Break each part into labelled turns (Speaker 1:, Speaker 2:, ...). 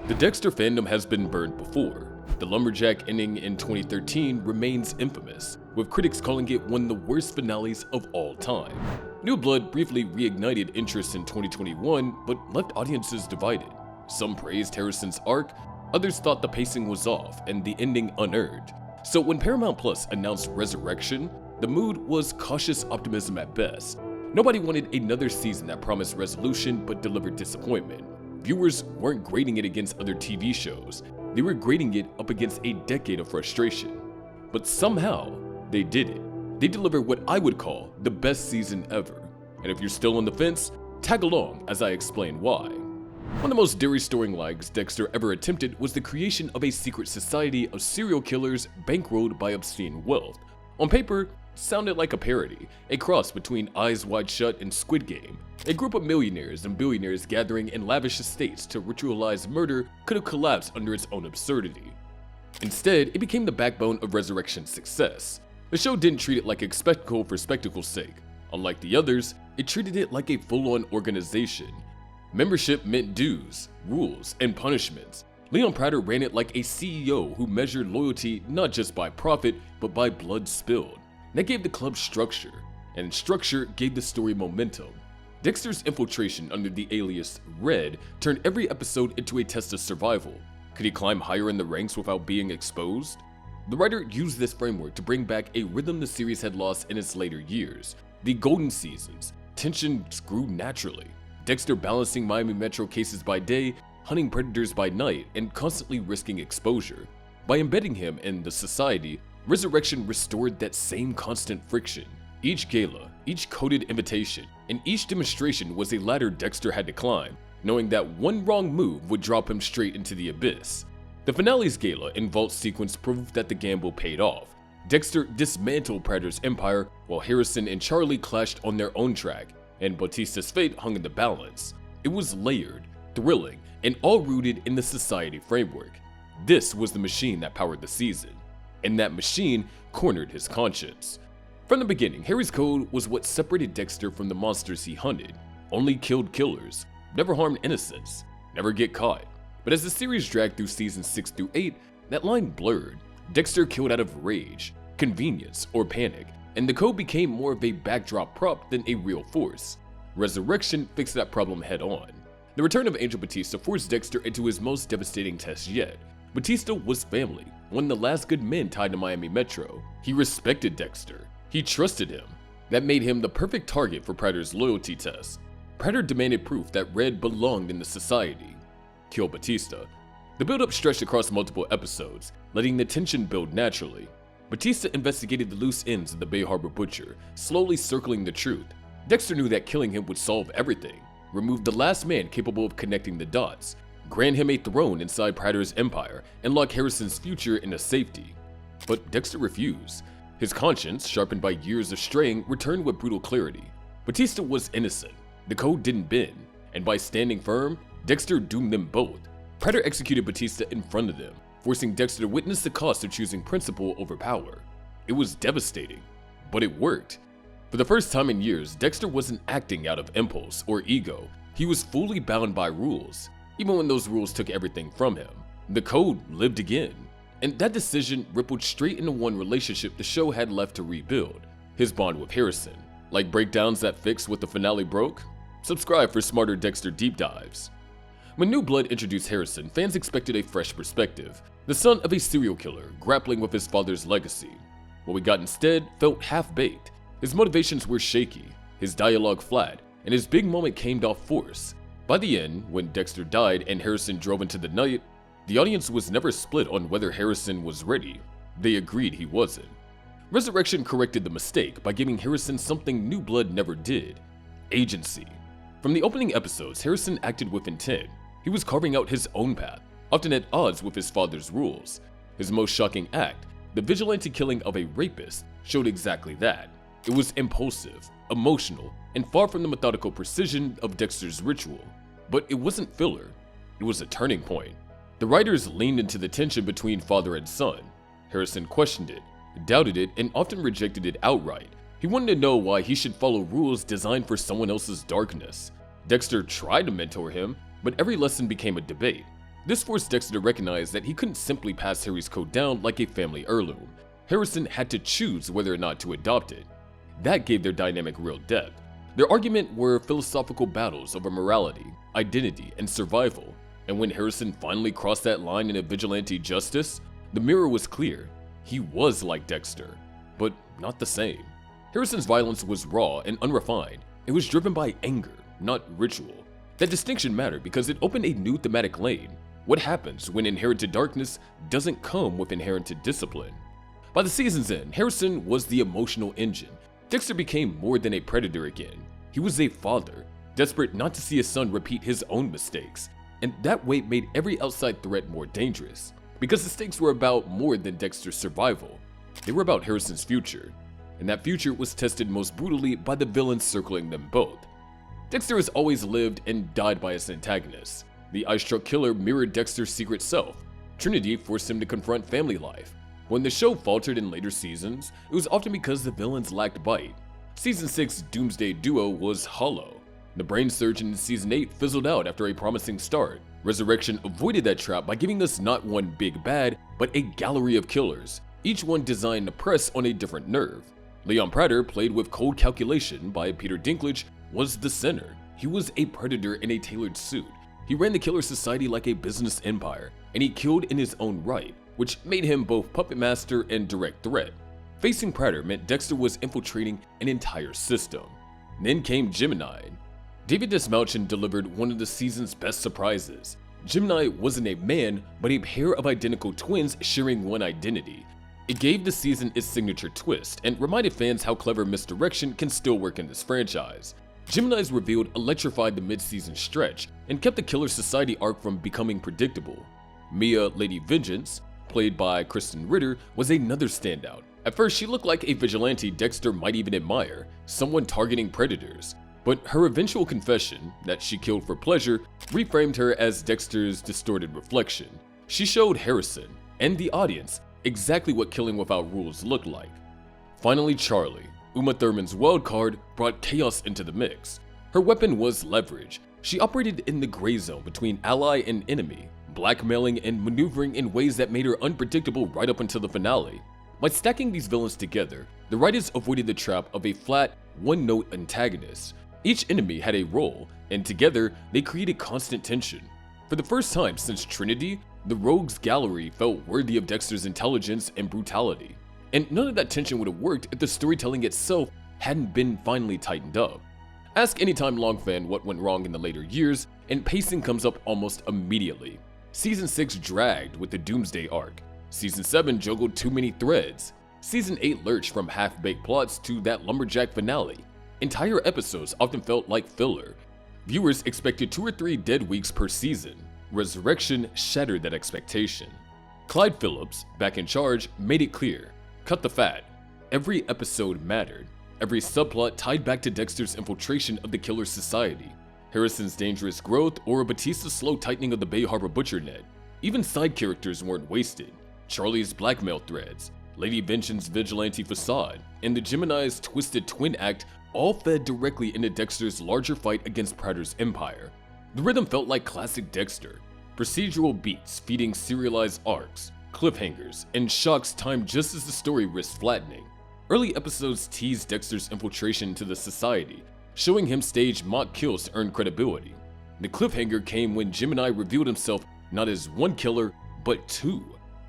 Speaker 1: The Dexter fandom has been burned before. The Lumberjack ending in 2013 remains infamous, with critics calling it one of the worst finales of all time. New Blood briefly reignited interest in 2021, but left audiences divided. Some praised Harrison's arc, others thought the pacing was off and the ending unearned. So when Paramount Plus announced Resurrection, the mood was cautious optimism at best. Nobody wanted another season that promised resolution but delivered disappointment. Viewers weren't grading it against other TV shows, they were grading it up against a decade of frustration. But somehow, they did it. They delivered what I would call the best season ever. And if you're still on the fence, tag along as I explain why. One of the most daring lies Dexter ever attempted was the creation of a secret society of serial killers bankrolled by obscene wealth. On paper, sounded like a parody, a cross between Eyes Wide Shut and Squid Game. A group of millionaires and billionaires gathering in lavish estates to ritualize murder could have collapsed under its own absurdity. Instead, it became the backbone of Resurrection's success. The show didn't treat it like a spectacle for spectacle's sake. Unlike the others, it treated it like a full-on organization. Membership meant dues, rules, and punishments. Leon Prater ran it like a CEO who measured loyalty not just by profit, but by blood spilled. That gave the club structure, and structure gave the story momentum. Dexter's infiltration under the alias Red turned every episode into a test of survival. Could he climb higher in the ranks without being exposed? The writer used this framework to bring back a rhythm the series had lost in its later years. The golden seasons, tensions grew naturally. Dexter balancing Miami Metro cases by day, hunting predators by night, and constantly risking exposure. By embedding him in the society, Resurrection restored that same constant friction. Each gala, each coded invitation, and each demonstration was a ladder Dexter had to climb, knowing that one wrong move would drop him straight into the abyss. The finale's gala and vault sequence proved that the gamble paid off. Dexter dismantled Prater's empire while Harrison and Charlie clashed on their own track, and Bautista's fate hung in the balance. It was layered, thrilling, and all rooted in the society framework. This was the machine that powered the season. And that machine cornered his conscience. From the beginning, Harry's code was what separated Dexter from the monsters he hunted. Only killed killers, never harmed innocents, never get caught. But as the series dragged through seasons 6 through 8, that line blurred. Dexter killed out of rage, convenience, or panic, and the code became more of a backdrop prop than a real force. Resurrection fixed that problem head on. The return of Angel Batista forced Dexter into his most devastating test yet. Batista was family, one of the last good men tied to Miami Metro. He respected Dexter. He trusted him. That made him the perfect target for Prater's loyalty test. Prater demanded proof that Red belonged in the society. Kill Batista. The build-up stretched across multiple episodes, letting the tension build naturally. Batista investigated the loose ends of the Bay Harbor Butcher, slowly circling the truth. Dexter knew that killing him would solve everything, remove the last man capable of connecting the dots, grant him a throne inside Prater's empire, and lock Harrison's future into safety. But Dexter refused. His conscience, sharpened by years of straying, returned with brutal clarity. Batista was innocent. The code didn't bend, and by standing firm, Dexter doomed them both. Prater executed Batista in front of them, forcing Dexter to witness the cost of choosing principle over power. It was devastating, but it worked. For the first time in years, Dexter wasn't acting out of impulse or ego. He was fully bound by rules. Even when those rules took everything from him, the code lived again. And that decision rippled straight into one relationship the show had left to rebuild, his bond with Harrison. Like breakdowns that fixed what the finale broke? Subscribe for smarter Dexter deep dives. When New Blood introduced Harrison, fans expected a fresh perspective, the son of a serial killer grappling with his father's legacy. What we got instead felt half-baked. His motivations were shaky, his dialogue flat, and his big moment came off force. By the end, when Dexter died and Harrison drove into the night, the audience was never split on whether Harrison was ready. They agreed he wasn't. Resurrection corrected the mistake by giving Harrison something New Blood never did: agency. From the opening episodes, Harrison acted with intent. He was carving out his own path, often at odds with his father's rules. His most shocking act, the vigilante killing of a rapist, showed exactly that. It was impulsive, emotional, and far from the methodical precision of Dexter's ritual. But it wasn't filler. It was a turning point. The writers leaned into the tension between father and son. Harrison questioned it, doubted it, and often rejected it outright. He wanted to know why he should follow rules designed for someone else's darkness. Dexter tried to mentor him, but every lesson became a debate. This forced Dexter to recognize that he couldn't simply pass Harry's code down like a family heirloom. Harrison had to choose whether or not to adopt it. That gave their dynamic real depth. Their argument were philosophical battles over morality, identity, and survival, and when Harrison finally crossed that line into vigilante justice, the mirror was clear. He was like Dexter, but not the same. Harrison's violence was raw and unrefined. It was driven by anger, not ritual. That distinction mattered because it opened a new thematic lane. What happens when inherited darkness doesn't come with inherited discipline? By the season's end, Harrison was the emotional engine. Dexter became more than a predator again. He was a father, desperate not to see his son repeat his own mistakes. And that weight made every outside threat more dangerous. Because the stakes were about more than Dexter's survival. They were about Harrison's future. And that future was tested most brutally by the villains circling them both. Dexter has always lived and died by his antagonists. The ice-truck killer mirrored Dexter's secret self. Trinity forced him to confront family life. When the show faltered in later seasons, it was often because the villains lacked bite. Season 6's Doomsday Duo was hollow. The brain surgeon in Season 8 fizzled out after a promising start. Resurrection avoided that trap by giving us not one big bad, but a gallery of killers, each one designed to press on a different nerve. Leon Prater, played with cold calculation by Peter Dinklage, was the center. He was a predator in a tailored suit. He ran the killer society like a business empire, and he killed in his own right, which made him both puppet master and direct threat. Facing Prater meant Dexter was infiltrating an entire system. Then came Gemini. David Desmalchin delivered one of the season's best surprises. Gemini wasn't a man, but a pair of identical twins sharing one identity. It gave the season its signature twist and reminded fans how clever misdirection can still work in this franchise. Gemini's revealed electrified the mid-season stretch and kept the Killer Society arc from becoming predictable. Mia, Lady Vengeance, played by Kristen Ritter, was another standout. At first, she looked like a vigilante Dexter might even admire, someone targeting predators. But her eventual confession, that she killed for pleasure, reframed her as Dexter's distorted reflection. She showed Harrison, and the audience, exactly what killing without rules looked like. Finally, Charlie, Uma Thurman's wildcard, brought chaos into the mix. Her weapon was leverage. She operated in the gray zone between ally and enemy, blackmailing and maneuvering in ways that made her unpredictable right up until the finale. By stacking these villains together, the writers avoided the trap of a flat, one-note antagonist. Each enemy had a role, and together they created constant tension. For the first time since Trinity, the Rogues Gallery felt worthy of Dexter's intelligence and brutality. And none of that tension would have worked if the storytelling itself hadn't been finally tightened up. Ask any Time Long fan what went wrong in the later years, and pacing comes up almost immediately. Season 6 dragged with the Doomsday arc. Season 7 juggled too many threads. Season 8 lurched from half-baked plots to that lumberjack finale. Entire episodes often felt like filler. Viewers expected 2 or 3 dead weeks per season. Resurrection shattered that expectation. Clyde Phillips, back in charge, made it clear. Cut the fat. Every episode mattered. Every subplot tied back to Dexter's infiltration of the Killer Society, Harrison's dangerous growth, or Batista's slow tightening of the Bay Harbor butcher net. Even side characters weren't wasted. Charlie's blackmail threads, Lady Vengeance's vigilante facade, and the Gemini's twisted twin act all fed directly into Dexter's larger fight against Prater's empire. The rhythm felt like classic Dexter. Procedural beats feeding serialized arcs, cliffhangers, and shocks timed just as the story risked flattening. Early episodes teased Dexter's infiltration into the society, showing him stage mock kills to earn credibility. The cliffhanger came when Gemini revealed himself not as one killer, but 2,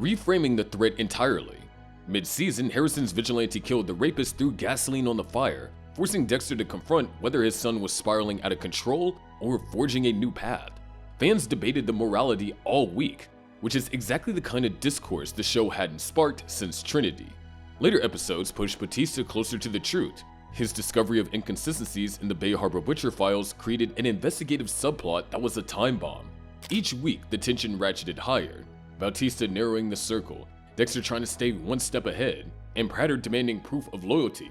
Speaker 1: reframing the threat entirely. Mid-season, Harrison's vigilante killed the rapist threw gasoline on the fire, forcing Dexter to confront whether his son was spiraling out of control or forging a new path. Fans debated the morality all week, which is exactly the kind of discourse the show hadn't sparked since Trinity. Later episodes pushed Batista closer to the truth. His discovery of inconsistencies in the Bay Harbor Butcher files created an investigative subplot that was a time bomb. Each week, the tension ratcheted higher, Batista narrowing the circle, Dexter trying to stay one step ahead, and Prater demanding proof of loyalty.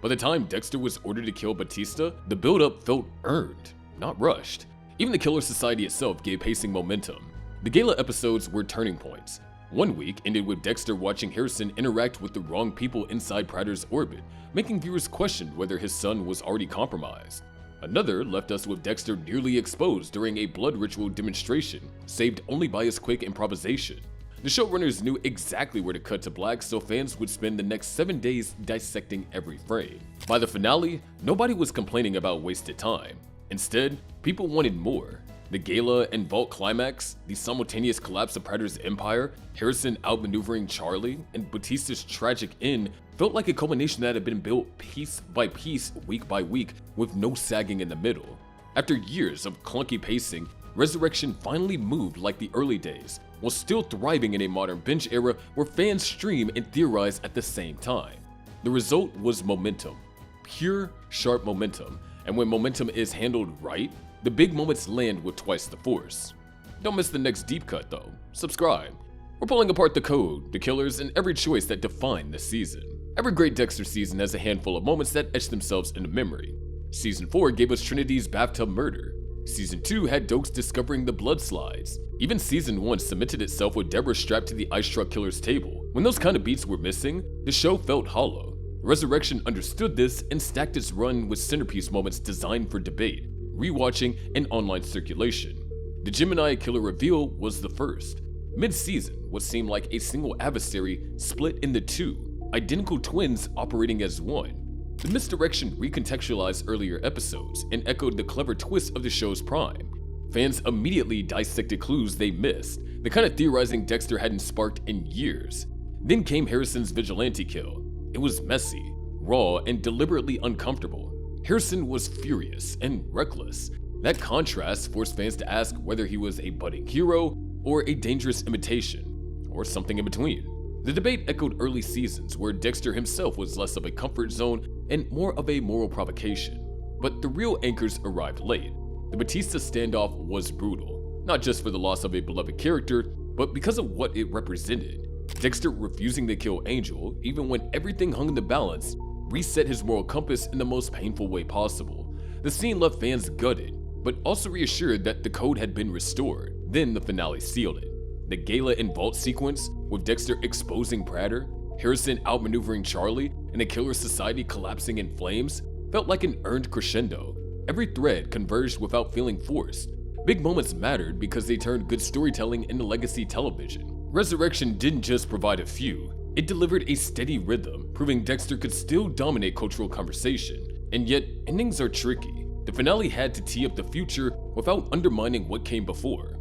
Speaker 1: By the time Dexter was ordered to kill Batista, the build-up felt earned, not rushed. Even the Killer Society itself gave pacing momentum. The gala episodes were turning points. One week ended with Dexter watching Harrison interact with the wrong people inside Prater's orbit, making viewers question whether his son was already compromised. Another left us with Dexter nearly exposed during a blood ritual demonstration, saved only by his quick improvisation. The showrunners knew exactly where to cut to black so fans would spend the next 7 days dissecting every frame. By the finale, nobody was complaining about wasted time. Instead, people wanted more. The gala and vault climax, the simultaneous collapse of Predator's empire, Harrison outmaneuvering Charlie, and Batista's tragic end felt like a culmination that had been built piece by piece, week by week, with no sagging in the middle. After years of clunky pacing, Resurrection finally moved like the early days, while still thriving in a modern binge era where fans stream and theorize at the same time. The result was momentum. Pure, sharp momentum, and when momentum is handled right, the big moments land with twice the force. Don't miss the next deep cut though. Subscribe. We're pulling apart the code, the killers, and every choice that defined this season. Every great Dexter season has a handful of moments that etch themselves into memory. Season 4 gave us Trinity's bathtub murder. Season 2 had Dokes discovering the blood slides. Even Season 1 cemented itself with Deborah strapped to the ice truck killer's table. When those kind of beats were missing, the show felt hollow. Resurrection understood this and stacked its run with centerpiece moments designed for debate, rewatching, and online circulation. The Gemini killer reveal was the first. Mid-season, what seemed like a single adversary split into two, identical twins operating as one. The misdirection recontextualized earlier episodes and echoed the clever twist of the show's prime. Fans immediately dissected clues they missed, the kind of theorizing Dexter hadn't sparked in years. Then came Harrison's vigilante kill. It was messy, raw, and deliberately uncomfortable. Harrison was furious and reckless. That contrast forced fans to ask whether he was a budding hero or a dangerous imitation, or something in between. The debate echoed early seasons where Dexter himself was less of a comfort zone and more of a moral provocation. But the real anchors arrived late. The Batista standoff was brutal, not just for the loss of a beloved character, but because of what it represented. Dexter refusing to kill Angel, even when everything hung in the balance, reset his moral compass in the most painful way possible. The scene left fans gutted, but also reassured that the code had been restored. Then the finale sealed it. The gala and vault sequence, with Dexter exposing Prater, Harrison outmaneuvering Charlie, and the killer society collapsing in flames, felt like an earned crescendo. Every thread converged without feeling forced. Big moments mattered because they turned good storytelling into legacy television. Resurrection didn't just provide a few, it delivered a steady rhythm, proving Dexter could still dominate cultural conversation. And yet, endings are tricky. The finale had to tee up the future without undermining what came before.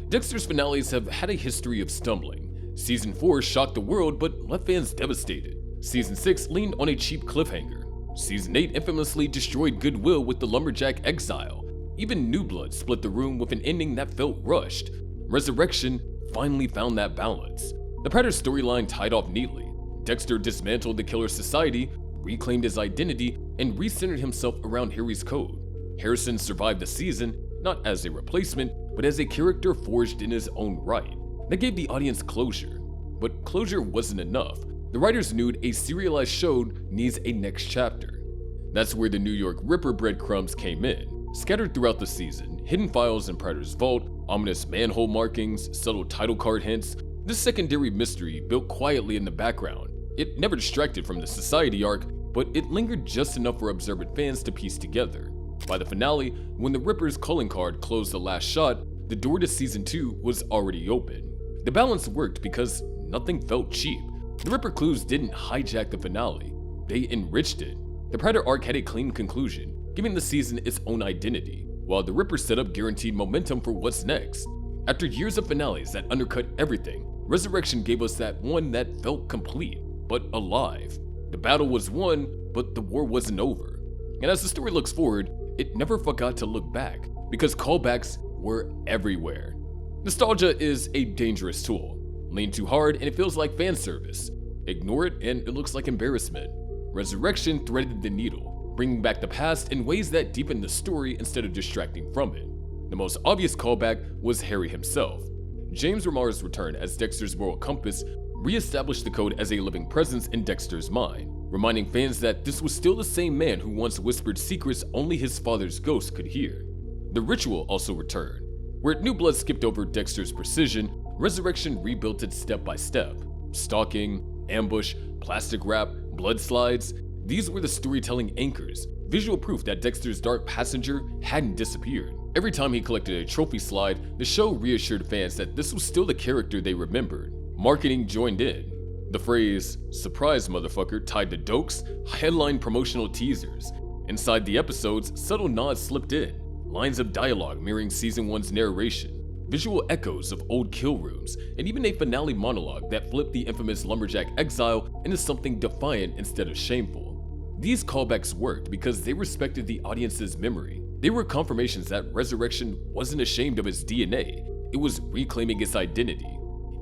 Speaker 1: Dexter's finales have had a history of stumbling. Season 4 shocked the world but left fans devastated. Season 6 leaned on a cheap cliffhanger. Season 8 infamously destroyed goodwill with the lumberjack exile. Even New Blood split the room with an ending that felt rushed. Resurrection finally found that balance. The Predator storyline tied off neatly. Dexter dismantled the killer society, reclaimed his identity, and recentered himself around Harry's code. Harrison survived the season, not as a replacement, but as a character forged in his own right. That gave the audience closure. But closure wasn't enough. The writers knew a serialized show needs a next chapter. That's where the New York Ripper breadcrumbs came in. Scattered throughout the season, hidden files in Predator's vault, ominous manhole markings, subtle title card hints, this secondary mystery built quietly in the background. It never distracted from the society arc, but it lingered just enough for observant fans to piece together. By the finale, when the Ripper's calling card closed the last shot, the door to season 2 was already open. The balance worked because nothing felt cheap. The Ripper clues didn't hijack the finale, they enriched it. The Predator arc had a clean conclusion, giving the season its own identity, while the Ripper setup guaranteed momentum for what's next. After years of finales that undercut everything, Resurrection gave us that one that felt complete, but alive. The battle was won, but the war wasn't over. And as the story looks forward, it never forgot to look back, because callbacks were everywhere. Nostalgia is a dangerous tool. Lean too hard and it feels like fan service. Ignore it and it looks like embarrassment. Resurrection threaded the needle, bringing back the past in ways that deepened the story instead of distracting from it. The most obvious callback was Harry himself. James Remar's return as Dexter's moral compass re-established the code as a living presence in Dexter's mind, reminding fans that this was still the same man who once whispered secrets only his father's ghost could hear. The ritual also returned. Where New Blood skipped over Dexter's precision, Resurrection rebuilt it step by step. Stalking, ambush, plastic wrap, blood slides, these were the storytelling anchors, visual proof that Dexter's dark passenger hadn't disappeared. Every time he collected a trophy slide, the show reassured fans that this was still the character they remembered. Marketing joined in. The phrase, "surprise motherfucker," tied to dokes, headline promotional teasers. Inside the episodes, subtle nods slipped in, lines of dialogue mirroring Season 1's narration, visual echoes of old kill rooms, and even a finale monologue that flipped the infamous lumberjack exile into something defiant instead of shameful. These callbacks worked because they respected the audience's memory. They were confirmations that Resurrection wasn't ashamed of its DNA, it was reclaiming its identity.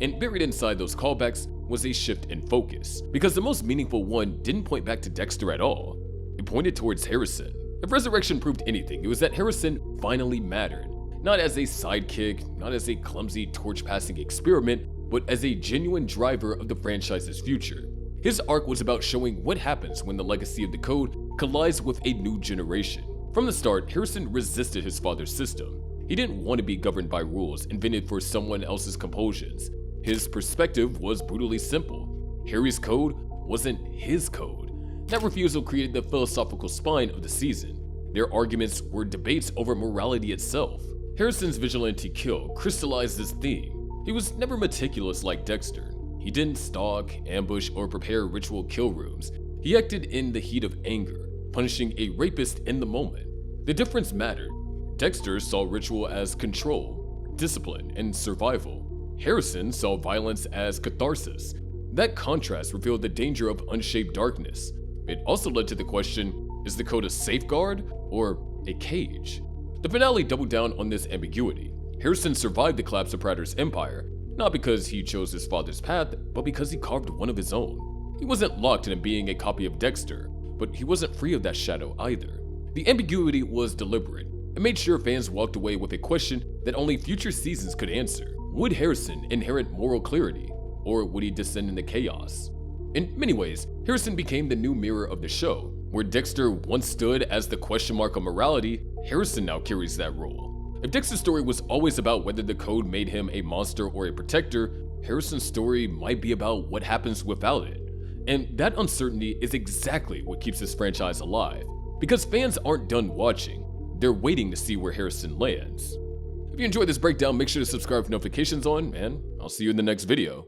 Speaker 1: And buried inside those callbacks was a shift in focus, because the most meaningful one didn't point back to Dexter at all. It pointed towards Harrison. If Resurrection proved anything, it was that Harrison finally mattered. Not as a sidekick, not as a clumsy torch-passing experiment, but as a genuine driver of the franchise's future. His arc was about showing what happens when the legacy of the Code collides with a new generation. From the start, Harrison resisted his father's system. He didn't want to be governed by rules invented for someone else's compulsions. His perspective was brutally simple. Harry's code wasn't his code. That refusal created the philosophical spine of the season. Their arguments were debates over morality itself. Harrison's vigilante kill crystallized this theme. He was never meticulous like Dexter. He didn't stalk, ambush, or prepare ritual kill rooms. He acted in the heat of anger, punishing a rapist in the moment. The difference mattered. Dexter saw ritual as control, discipline, and survival. Harrison saw violence as catharsis. That contrast revealed the danger of unshaped darkness. It also led to the question, is the code a safeguard or a cage? The finale doubled down on this ambiguity. Harrison survived the collapse of Prater's empire, not because he chose his father's path, but because he carved one of his own. He wasn't locked into being a copy of Dexter, but he wasn't free of that shadow either. The ambiguity was deliberate. It made sure fans walked away with a question that only future seasons could answer. Would Harrison inherit moral clarity, or would he descend into chaos? In many ways, Harrison became the new mirror of the show. Where Dexter once stood as the question mark of morality, Harrison now carries that role. If Dexter's story was always about whether the code made him a monster or a protector, Harrison's story might be about what happens without it. And that uncertainty is exactly what keeps this franchise alive. Because fans aren't done watching, they're waiting to see where Harrison lands. If you enjoyed this breakdown, make sure to subscribe with notifications on, and I'll see you in the next video.